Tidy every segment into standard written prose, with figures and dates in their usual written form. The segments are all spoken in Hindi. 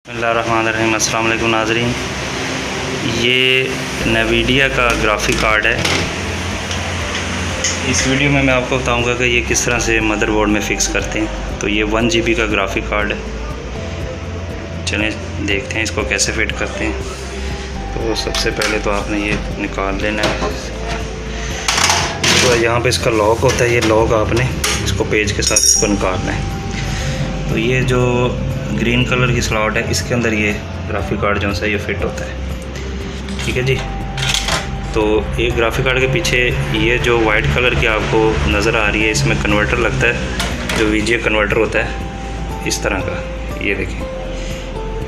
बिस्मिल्लाहिर्रहमानिर्रहीम। अस्सलाम वालेकुम नाज़रीन, ये NVIDIA का ग्राफिक कार्ड है। इस वीडियो में मैं आपको बताऊंगा कि ये किस तरह से मदरबोर्ड में फ़िक्स करते हैं। तो ये 1 GB का ग्राफिक कार्ड है। चलें देखते हैं इसको कैसे फ़िट करते हैं। तो सबसे पहले तो आपने ये निकाल लेना है। तो यहाँ पे इसका लॉक होता है, ये लॉक आपने इसको पेज के साथ इसको निकालना है। तो ये जो ग्रीन कलर की स्लॉट है, इसके अंदर ये ग्राफिक कार्ड जो है ये फिट होता है। ठीक है जी। तो एक ग्राफिक कार्ड के पीछे ये जो वाइट कलर की आपको नज़र आ रही है, इसमें कन्वर्टर लगता है, जो VGA कन्वर्टर होता है इस तरह का। ये देखें,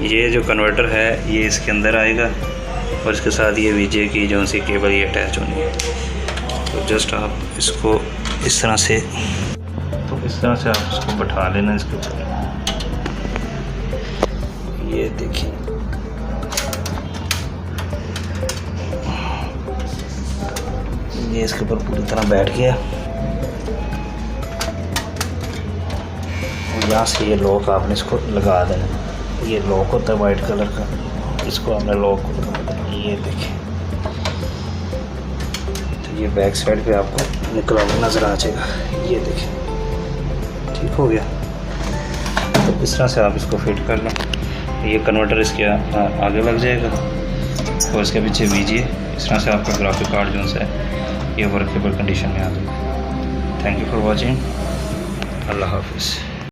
ये जो कन्वर्टर है ये इसके अंदर आएगा और इसके साथ ये VGA की जो सी केबल ये अटैच होनी है। तो जस्ट आप इसको इस तरह से आप इसको बैठा लेना इसके ऊपर। ये देखिए, ये इसके ऊपर पूरी तरह बैठ गया। और यहाँ से ये लॉक आपने इसको लगा देना। ये लॉक होता है वाइट कलर का, इसको हमने लॉक ये देखिए। तो ये बैक साइड पे आपको निकला हुआ नज़र आ जाएगा। ये देखिए, ठीक हो गया। तो इस तरह से आप इसको फिट कर लें। ये कन्वर्टर इसके आगे लग जाएगा और इसके पीछे VGA। इस तरह से आपका ग्राफिक कार्ड जो है ये वर्केबल कंडीशन में आ जाएगा। Thank you for watching. अल्लाह हाफिज़।